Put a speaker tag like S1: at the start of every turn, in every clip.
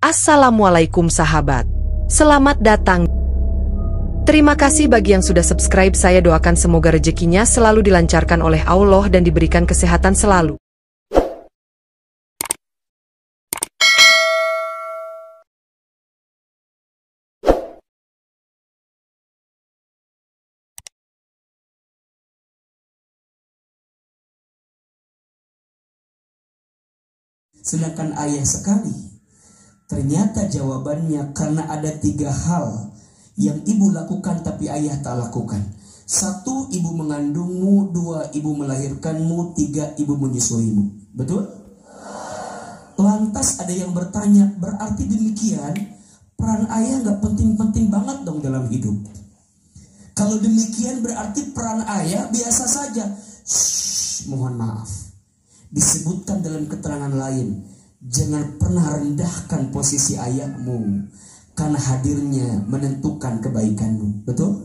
S1: Assalamualaikum sahabat. Selamat datang. Terima kasih bagi yang sudah subscribe. Saya doakan semoga rezekinya selalu dilancarkan oleh Allah dan diberikan kesehatan selalu.
S2: Sedangkan ayah sekali, ternyata jawabannya karena ada 3 hal yang ibu lakukan tapi ayah tak lakukan. 1, ibu mengandungmu. 2, ibu melahirkanmu. 3, ibu menyusuimu. Betul? Lantas ada yang bertanya, berarti demikian peran ayah gak penting-penting banget dong dalam hidup. Kalau demikian berarti peran ayah biasa saja. Mohon maaf. Disebutkan dalam keterangan lain, jangan pernah rendahkan posisi ayahmu, karena hadirnya menentukan kebaikanmu. Betul?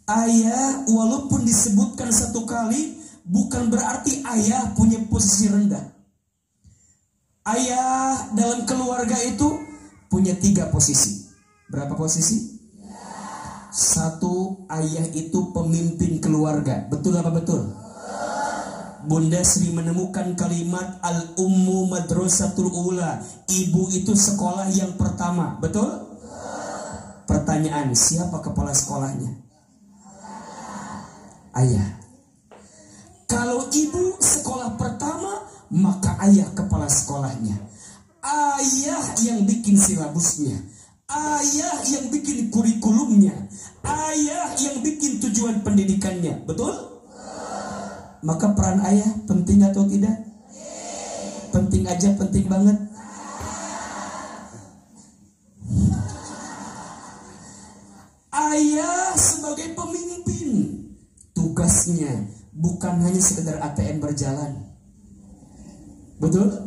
S2: Ayah walaupun disebutkan 1 kali, bukan berarti ayah punya posisi rendah. Ayah dalam keluarga itu punya 3 posisi. Berapa posisi? 1, ayah itu pemimpin keluarga. Betul apa betul? Bunda Sri menemukan kalimat al-ummu madrasatul ula. Ibu itu sekolah yang pertama. Betul? Pertanyaan, siapa kepala sekolahnya? Ayah. Kalau ibu sekolah pertama, maka ayah kepala sekolahnya. Ayah yang bikin silabusnya. Ayah yang bikin kurikulumnya. Ayah yang bikin tujuan pendidikannya. Betul? Maka peran ayah penting atau tidak? Penting aja, penting banget. Ayah sebagai pemimpin, tugasnya bukan hanya sekedar ATM berjalan. Betul?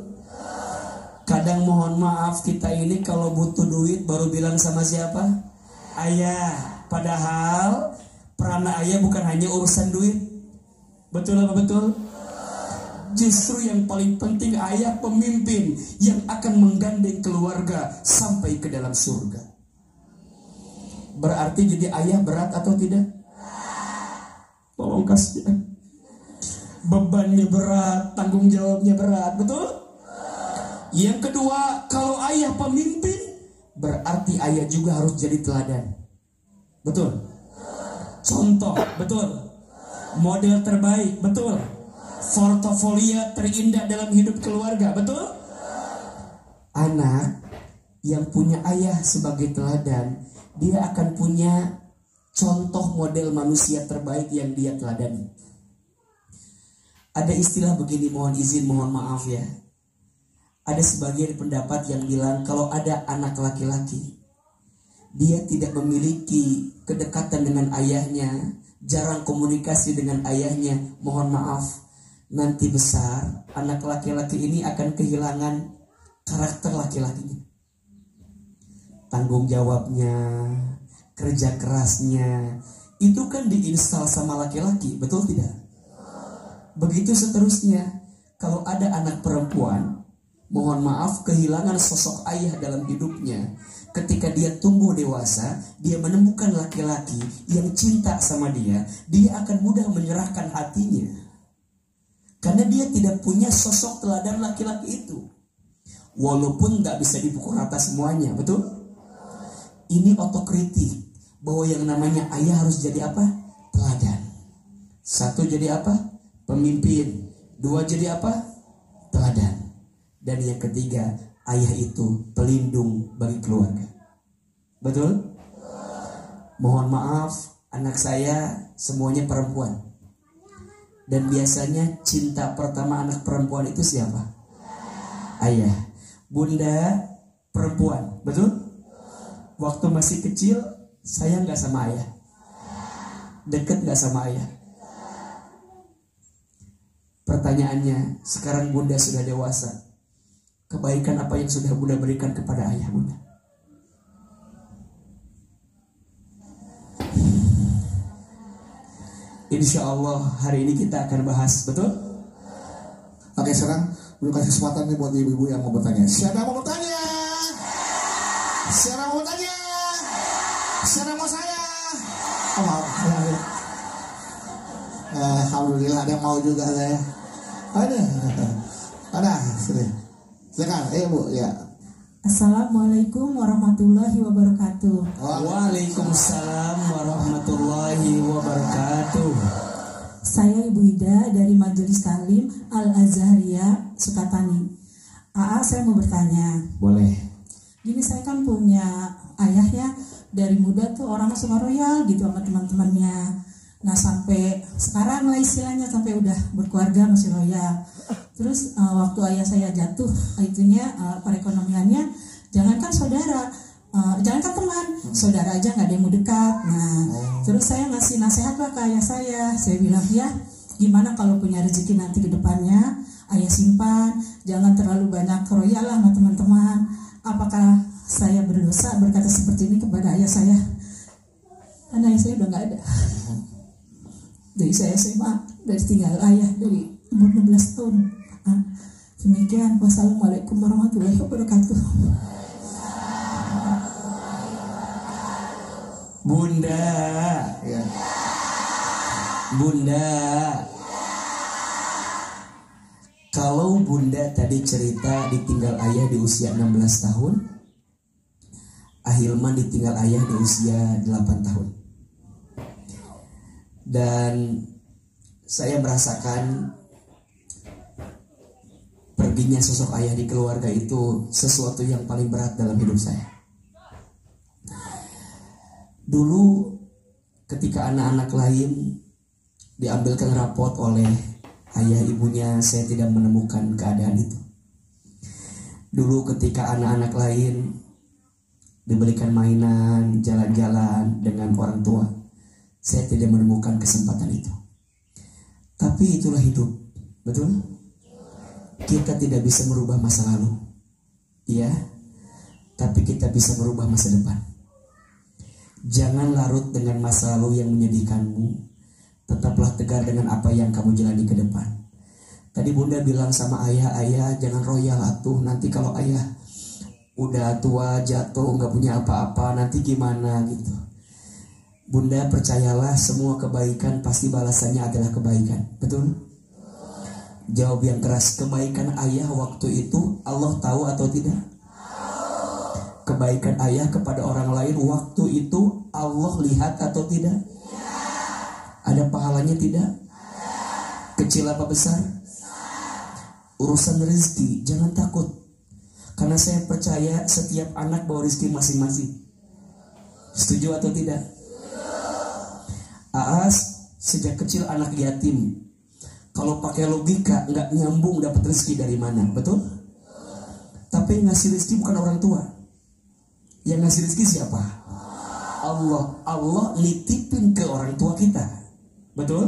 S2: Kadang mohon maaf, kita ini kalau butuh duit baru bilang sama siapa? Ayah. Padahal peran ayah bukan hanya urusan duit. Betul apa betul? Justru yang paling penting ayah pemimpin yang akan menggandeng keluarga sampai ke dalam surga. Berarti jadi ayah berat atau tidak? Tolong kasih. Bebannya berat, tanggung jawabnya berat. Betul? Yang kedua, kalau ayah pemimpin, berarti ayah juga harus jadi teladan. Betul? Contoh, betul? Model terbaik, betul? Portofolio terindah dalam hidup keluarga, betul? Anak yang punya ayah sebagai teladan, dia akan punya contoh model manusia terbaik yang dia teladani. Ada istilah begini, mohon izin, mohon maaf ya. Ada sebagian pendapat yang bilang kalau ada anak laki-laki, dia tidak memiliki kedekatan dengan ayahnya, jarang komunikasi dengan ayahnya, mohon maaf, nanti besar anak laki-laki ini akan kehilangan karakter laki-lakinya. Tanggung jawabnya, kerja kerasnya, itu kan diinstal sama laki-laki, betul tidak? Begitu seterusnya. Kalau ada anak perempuan, mohon maaf, kehilangan sosok ayah dalam hidupnya. Ketika dia tumbuh dewasa, dia menemukan laki-laki yang cinta sama dia, dia akan mudah menyerahkan hatinya. Karena dia tidak punya sosok teladan laki-laki itu. Walaupun gak bisa dipukul rata semuanya, betul? Ini otokritik, bahwa yang namanya ayah harus jadi apa? Teladan. 1 jadi apa? Pemimpin. 2 jadi apa? Teladan. Dan yang ketiga, ayah itu pelindung bagi keluarga. Betul? Mohon maaf, anak saya semuanya perempuan. Dan biasanya cinta pertama anak perempuan itu siapa? Ayah. Bunda perempuan, betul? Waktu masih kecil, sayang gak sama ayah? Deket gak sama ayah? Pertanyaannya, sekarang bunda sudah dewasa, kebaikan apa yang sudah bunda berikan kepada ayah bunda? Insya Allah hari ini kita akan bahas, betul?
S3: Oke, sekarang beri kasih kesempatan nih buat ibu-ibu yang mau bertanya. Siapa yang mau bertanya? Alhamdulillah ada yang mau juga saya. Ada, sini. Silakan, Bu, ya.
S4: Assalamualaikum warahmatullahi wabarakatuh.
S2: Waalaikumsalam warahmatullahi wabarakatuh.
S4: Saya Ibu Ida dari Majelis Taklim Al-Azhariyah Sukatani. Saya mau bertanya.
S2: Boleh.
S4: Gini, saya kan punya ayah ya, dari muda tuh orang suka royal gitu sama teman-temannya. Nah sampai sekarang lah istilahnya, sampai udah berkeluarga masih royal. Terus waktu ayah saya jatuh, perekonomiannya, jangankan saudara, jangankan teman, saudara aja nggak ada yang mau dekat. Nah terus saya ngasih nasihat lah ke ayah saya bilang, ya gimana kalau punya rezeki nanti ke depannya, ayah simpan, jangan terlalu banyak royal lah sama teman-teman. Apakah saya berdosa berkata seperti ini kepada ayah saya? Karena ayah saya udah nggak ada. Dari saya SMA, dari tinggal ayah dari umur 16 tahun. Demikian, wassalamualaikum warahmatullahi wabarakatuh.
S2: Bunda,
S3: Ya.
S2: Bunda. Kalau Bunda tadi cerita ditinggal ayah di usia 16 tahun, Ahilman ditinggal ayah di usia 8 tahun. Dan saya merasakan perginya sosok ayah di keluarga itu sesuatu yang paling berat dalam hidup saya. Dulu ketika anak-anak lain diambilkan rapot oleh ayah ibunya, saya tidak menemukan keadaan itu. Dulu ketika anak-anak lain diberikan mainan, jalan-jalan dengan orang tua, saya tidak menemukan kesempatan itu. Tapi itulah hidup, betul? Kita tidak bisa merubah masa lalu, ya, tapi kita bisa merubah masa depan. Jangan larut dengan masa lalu yang menyedihkanmu. Tetaplah tegar dengan apa yang kamu jalani ke depan. Tadi Bunda bilang sama ayah, jangan royal atuh. Nanti kalau ayah udah tua, jatuh, nggak punya apa-apa, nanti gimana gitu. Bunda percayalah, semua kebaikan pasti balasannya adalah kebaikan. Betul? Jawab yang keras. Kebaikan ayah waktu itu Allah tahu atau tidak? Kebaikan ayah kepada orang lain waktu itu Allah lihat atau tidak? Ada pahalanya tidak? Kecil apa besar? Urusan rezeki jangan takut, karena saya percaya setiap anak bawa rezeki masing-masing. Setuju atau tidak? Aas sejak kecil anak yatim. Kalau pakai logika nggak nyambung dapat rezeki dari mana, betul? Tapi yang ngasih rezeki bukan orang tua. Yang ngasih rezeki siapa? Allah. Allah nitipin ke orang tua kita, betul?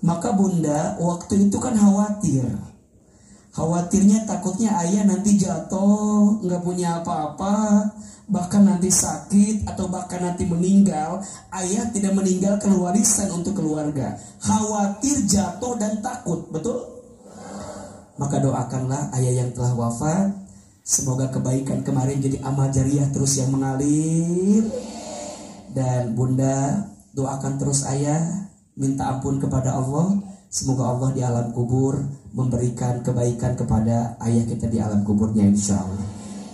S2: Maka Bunda waktu itu kan khawatirnya takutnya ayah nanti jatuh, nggak punya apa-apa, bahkan nanti sakit atau bahkan nanti meninggal. Ayah tidak meninggalkan warisan untuk keluarga. Khawatir jatuh dan takut, betul? Maka doakanlah ayah yang telah wafat, semoga kebaikan kemarin jadi amal jariah terus yang mengalir. Dan Bunda doakan terus ayah, minta ampun kepada Allah. Semoga Allah di alam kubur memberikan kebaikan kepada ayah kita di alam kuburnya, insya Allah.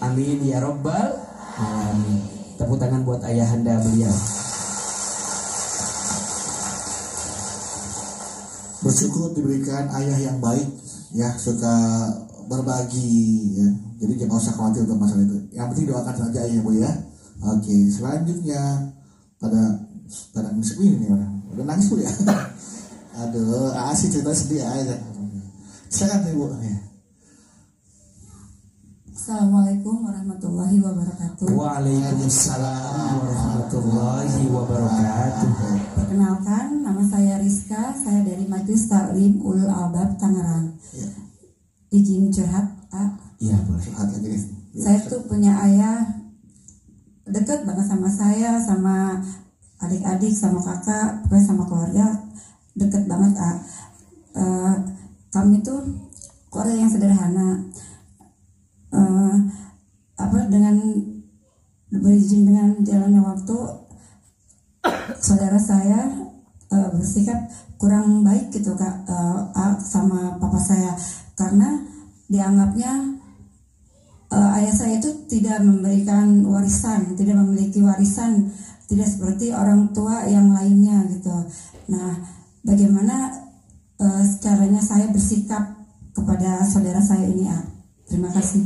S2: Amin ya Rabbal alamin. Tepuk tangan buat ayahanda beliau.
S3: Bersyukur diberikan ayah yang baik, ya, suka berbagi, ya. Jadi jangan usah khawatir untuk masalah itu. Yang penting doakan saja ayah, Bu, ya. Oke, selanjutnya pada musik ini nih, udah nangis Bu ya. Aduh, asik cerita sedih aja. Silakan Ibu. Ya.
S4: Assalamualaikum warahmatullahi wabarakatuh.
S2: Waalaikumsalam warahmatullahi wabarakatuh.
S4: Perkenalkan, nama saya Rizka, saya dari Majelis Taklim Ulul Albab Tangerang.
S3: Ya.
S4: Izin curhat,
S2: Iya boleh.
S3: Curhat lagi nih. Ya.
S4: Saya tuh punya ayah dekat banget sama saya, sama adik-adik, sama kakak, pokoknya sama keluarga deket banget. Kami tuh keluarga yang sederhana. Dengan berizin dengan jalannya waktu, saudara saya
S5: bersikap kurang baik gitu Kak, sama papa saya, karena dianggapnya ayah saya itu tidak memberikan warisan, tidak memiliki warisan, tidak seperti orang tua yang lainnya gitu. Nah, bagaimana caranya saya bersikap kepada saudara saya ini? Terima kasih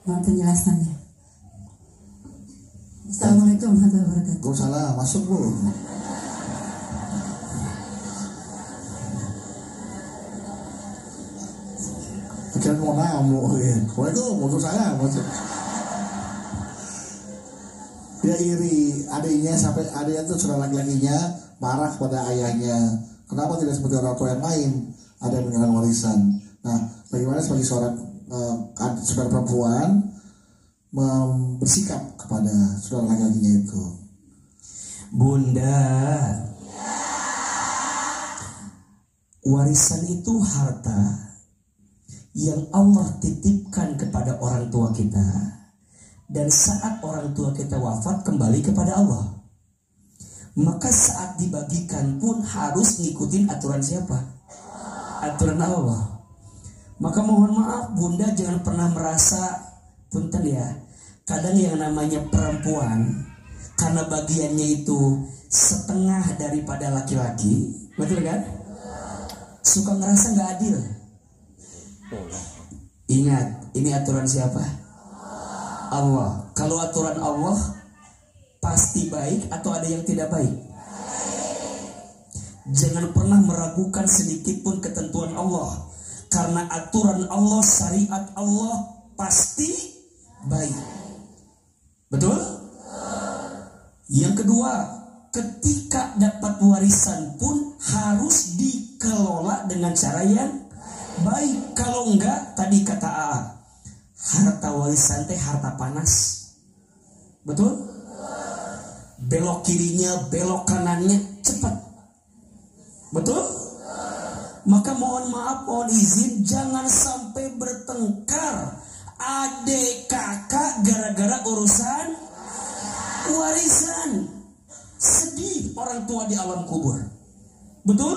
S5: mohon penjelasannya. Assalamualaikum warahmatullahi wabarakatuh.
S3: Waalaikumsalam, masuk Bu. Kira mau namu, Waalaikumsalam, masuk. Dia iri adiknya, sampai adiknya itu saudara laki-lakinya marah kepada ayahnya. Kenapa tidak seperti orang tua yang lain? Ada yang meninggalkan warisan. Nah, bagaimana sebagai seorang saudara perempuan bersikap kepada saudara laki-lakinya itu?
S2: Bunda, warisan itu harta yang Allah titipkan kepada orang tua kita, dan saat orang tua kita wafat kembali kepada Allah. Maka saat dibagikan pun harus ngikutin aturan siapa? Aturan Allah. Maka mohon maaf Bunda, jangan pernah merasa punten ya, kadang yang namanya perempuan karena bagiannya itu setengah daripada laki-laki, betul kan? Suka ngerasa gak adil. Ingat, ini aturan siapa? Allah. Kalau aturan Allah pasti baik atau ada yang tidak baik? Jangan pernah meragukan sedikit pun ketentuan Allah, karena aturan Allah, syariat Allah pasti baik. Betul? Yang kedua, ketika dapat warisan pun harus dikelola dengan cara yang baik. Kalau enggak, tadi kata AA, harta warisan teh harta panas. Betul? Belok kirinya, belok kanannya cepat. Betul? Maka mohon maaf, mohon izin, jangan sampai bertengkar adik kakak gara-gara urusan warisan. Sedih orang tua di alam kubur. Betul?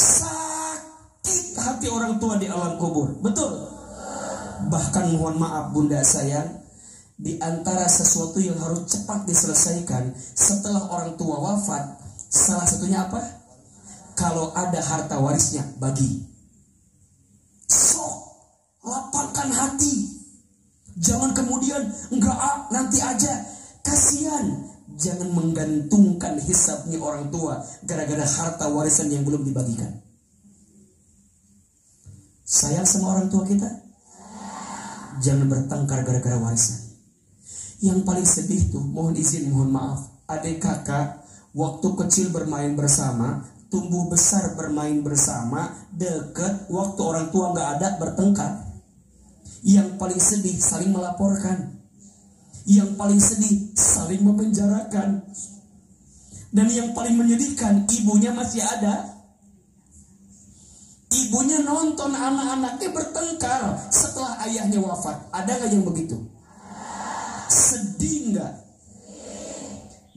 S2: Sakit hati orang tua di alam kubur. Betul? Bahkan mohon maaf Bunda sayang, di antara sesuatu yang harus cepat diselesaikan setelah orang tua wafat, salah satunya apa? Kalau ada harta warisnya, bagi. Sok, lapangkan hati. Jangan kemudian enggak nanti aja. Kasihan. Jangan menggantungkan hisabnya orang tua gara-gara harta warisan yang belum dibagikan. Sayang sama orang tua kita? Jangan bertengkar gara-gara warisan. Yang paling sedih tuh, mohon izin, mohon maaf, adik kakak waktu kecil bermain bersama, tumbuh besar bermain bersama, deket, waktu orang tua gak ada bertengkar. Yang paling sedih saling melaporkan. Yang paling sedih saling memenjarakan. Dan yang paling menyedihkan, ibunya masih ada. Ibunya nonton anak-anaknya bertengkar setelah ayahnya wafat. Ada gak yang begitu? Sedih gak?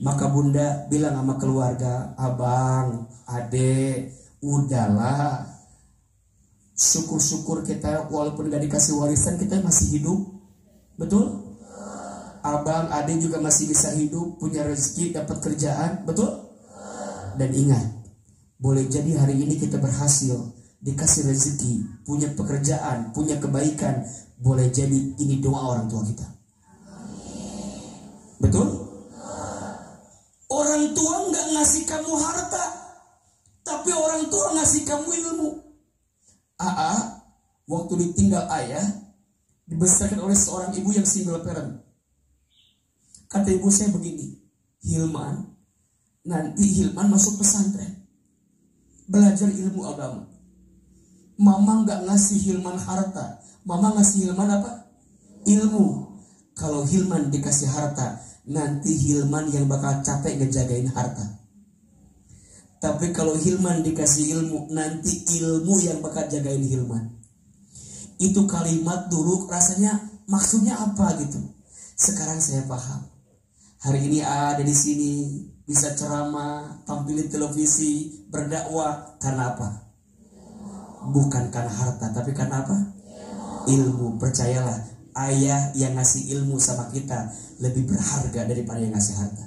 S2: Maka Bunda bilang sama keluarga, abang, adek, udahlah, syukur-syukur kita walaupun gak dikasih warisan kita masih hidup. Betul? Abang, adek juga masih bisa hidup, punya rezeki, dapat kerjaan. Betul? Dan ingat, boleh jadi hari ini kita berhasil, dikasih rezeki, punya pekerjaan, punya kebaikan. Boleh jadi ini doa orang tua kita. Betul? Orang tua nggak ngasih kamu harta, tapi orang tua ngasih kamu ilmu. Waktu ditinggal ayah, dibesarkan oleh seorang ibu yang single parent. Kata ibu saya begini, Hilman, nanti Hilman masuk pesantren, belajar ilmu agama. Mama nggak ngasih Hilman harta, mama ngasih Hilman apa? Ilmu. Kalau Hilman dikasih harta, nanti Hilman yang bakal capek ngejagain harta. Tapi kalau Hilman dikasih ilmu, nanti ilmu yang bakal jagain Hilman. Itu kalimat dulu rasanya maksudnya apa gitu. Sekarang saya paham. Hari ini ada di sini, bisa ceramah, tampil di televisi, berdakwah. Karena apa? Bukan karena harta, tapi karena apa? Ilmu. Percayalah, ayah yang ngasih ilmu sama kita lebih berharga daripada yang ngasih harta.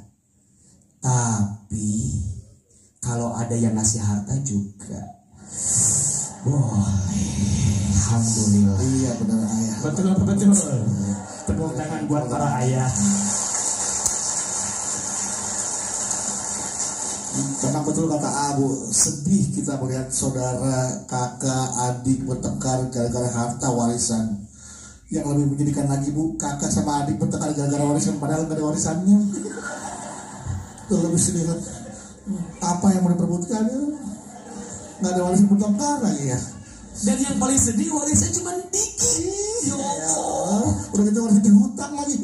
S2: Tapi kalau ada yang ngasih harta juga boleh. Alhamdulillah.
S3: Iya benar ayah.
S2: Betul. Tepuk tangan buat para ayah.
S3: Memang betul kata Abu, sedih kita melihat saudara, kakak, adik bertengkar gara-gara harta warisan. Yang lebih menyedihkan lagi Bu, kakak sama adik bertengkar gara-gara warisan padahal nggak ada warisannya. Itu lebih sedih kan. Apa yang mau diperbutkan ya? Nggak ada warisan bertengkar lagi ya.
S2: Dan yang paling sedih warisan cuma dikit. Ya Allah.
S3: Udah gitu warisan dihutang lagi.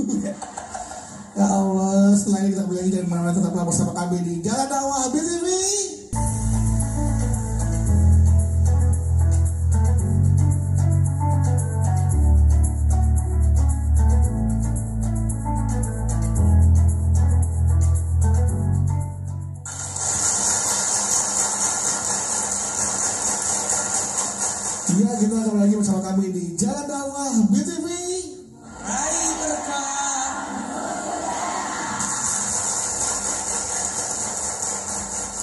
S3: Ya Allah, selain kita belajar dari mana tetaplah bersama kami di Jalan Dakwah BTV. Ya, kita kembali lagi bersama kami di Jalan Dakwah BTV.
S2: Raih berkah.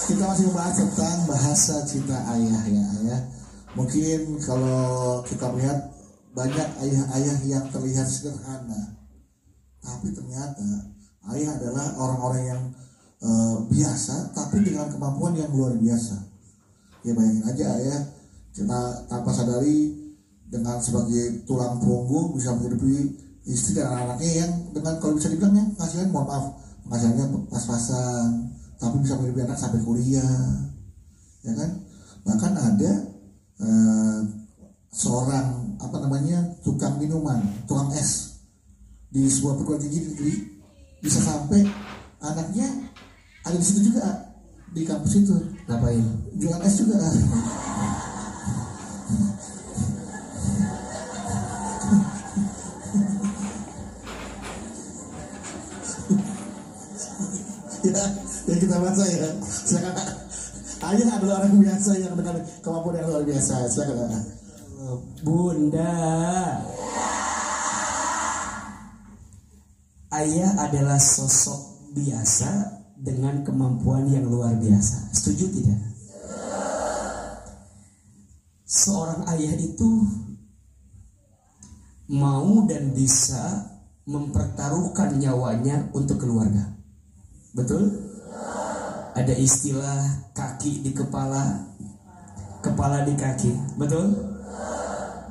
S3: Kita masih membahas tentang bahasa cinta ayah ya ayah. Mungkin kalau kita melihat banyak ayah-ayah yang terlihat sederhana, tapi ternyata ayah adalah orang-orang yang biasa, tapi dengan kemampuan yang luar biasa. Ya bayangin aja ayah, kita tanpa sadari dengan sebagai tulang punggung bisa menghidupi istri dan anak-anaknya yang dengan kalau bisa dibilangnya penghasilan, mohon maaf, penghasilannya pas-pasan, tapi bisa menghidupi anak sampai kuliah, ya kan? Bahkan ada seorang tukang minuman, tukang es di sebuah perguruan tinggi negeri, bisa sampai anaknya ada di situ juga, di kampus itu.
S2: Ngapain?
S3: Jualan es juga. Ya kita baca ya. Silakan. Ayah adalah orang biasa yang dengan kemampuan yang luar biasa. Silakan.
S2: Bunda. Ayah adalah sosok biasa dengan kemampuan yang luar biasa. Setuju tidak? Seorang ayah itu mau dan bisa mempertaruhkan nyawanya untuk keluarga. Betul? Ada istilah kaki di kepala, kepala di kaki. Betul?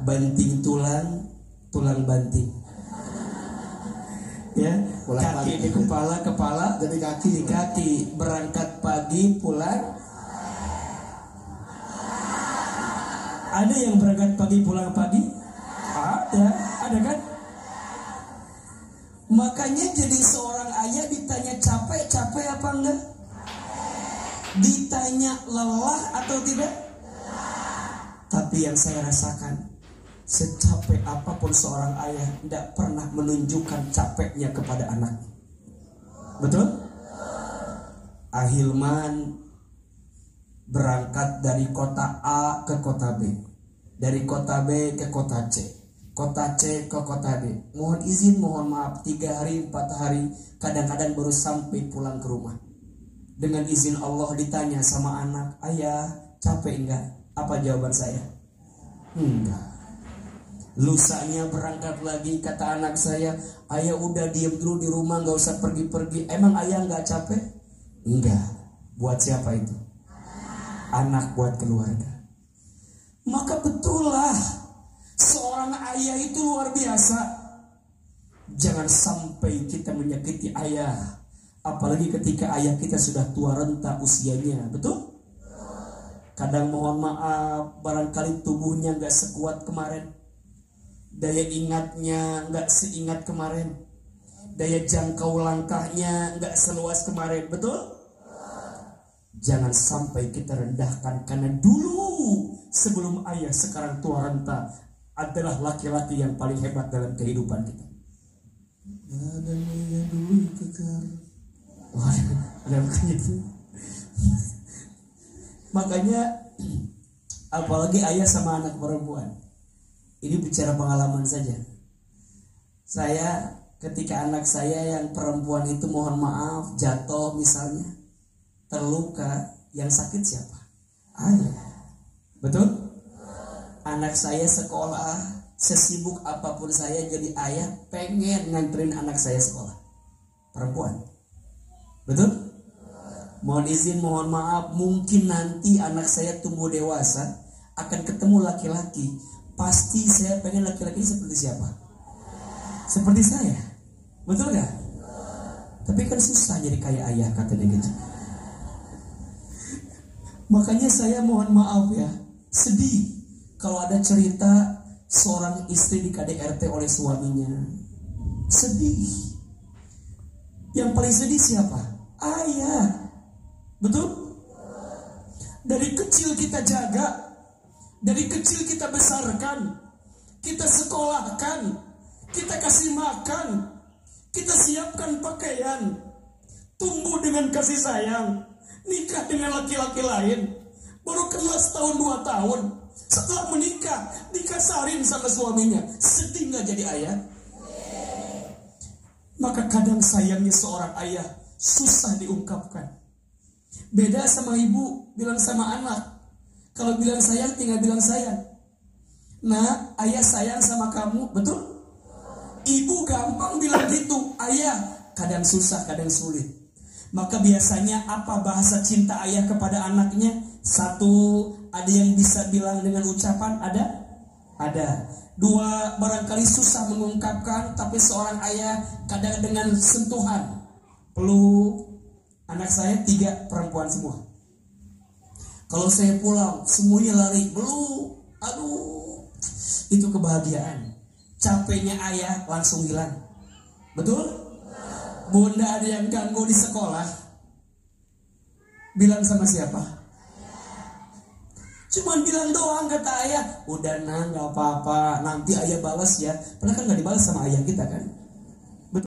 S2: Banting tulang, tulang banting. Ya, kaki di kepala, kepala
S3: jadi kaki
S2: di kaki. Berangkat pagi, pulang. Ada yang berangkat pagi, pulang pagi? Ada kan? Makanya jadi seorang ayah ditanya capek apa enggak? Ditanya lelah atau tidak? Tapi yang saya rasakan, secapek apapun seorang ayah tidak pernah menunjukkan capeknya kepada anaknya. Betul? Ahilman berangkat dari kota A ke kota B, dari kota B ke kota C, kota C ke kota D. Mohon izin, mohon maaf, 3 hari, 4 hari, kadang-kadang baru sampai pulang ke rumah. Dengan izin Allah ditanya sama anak, ayah capek enggak? Apa jawaban saya? Enggak. Lusanya berangkat lagi, kata anak saya, ayah udah diem dulu di rumah, gak usah pergi-pergi. Emang ayah enggak capek? Enggak. Buat siapa itu? Anak, buat keluarga. Maka betullah seorang ayah itu luar biasa. Jangan sampai kita menyakiti ayah, apalagi ketika ayah kita sudah tua renta usianya. Betul? Kadang mohon maaf, barangkali tubuhnya gak sekuat kemarin, daya ingatnya gak seingat kemarin, daya jangkau langkahnya gak seluas kemarin. Betul? Jangan sampai kita rendahkan, karena dulu sebelum ayah sekarang tua renta adalah laki-laki yang paling hebat dalam kehidupan kita.
S3: Ada yang dulu kekar.
S2: Ada bukannya itu. Makanya apalagi ayah sama anak perempuan. Ini bicara pengalaman saja. Saya ketika anak saya yang perempuan itu mohon maaf jatuh misalnya, terluka, yang sakit siapa? Ayah. Betul? Anak saya sekolah, sesibuk apapun saya jadi ayah pengen nganterin anak saya sekolah. Perempuan. Betul? Mohon izin, mohon maaf, mungkin nanti anak saya tumbuh dewasa akan ketemu laki-laki. Pasti saya pengen laki-laki seperti siapa? Seperti saya. Betul gak? Tapi kan susah jadi kayak ayah katanya gitu. Makanya saya mohon maaf ya, sedih kalau ada cerita seorang istri di KDRT oleh suaminya. Sedih. Yang paling sedih siapa? Ayah. Betul? Dari kecil kita jaga, dari kecil kita besarkan, kita sekolahkan, kita kasih makan, kita siapkan pakaian, tumbuh dengan kasih sayang, nikah dengan laki-laki lain, baru kenal setahun 2 tahun, setelah menikah dikasarin sama suaminya. Sedih gak jadi ayah? Maka kadang sayangnya seorang ayah susah diungkapkan. Beda sama ibu bilang sama anak. Kalau bilang sayang tinggal bilang sayang. Nah, ayah sayang sama kamu, betul? Ibu gampang bilang gitu. Ayah kadang susah, kadang sulit. Maka biasanya apa bahasa cinta ayah kepada anaknya? Satu, ada yang bisa bilang dengan ucapan, ada? Ada. Dua, barangkali susah mengungkapkan, tapi seorang ayah kadang dengan sentuhan, peluk. Anak saya 3 perempuan semua. Kalau saya pulang, semuanya lari, peluk. Aduh, itu kebahagiaan. Capeknya ayah langsung hilang. Betul? Bunda ada yang ganggu di sekolah, bilang sama siapa? Cuman bilang doang kata ayah, udah nah gak apa-apa, nanti ayah balas ya. Padahal kan gak dibalas sama ayah kita kan.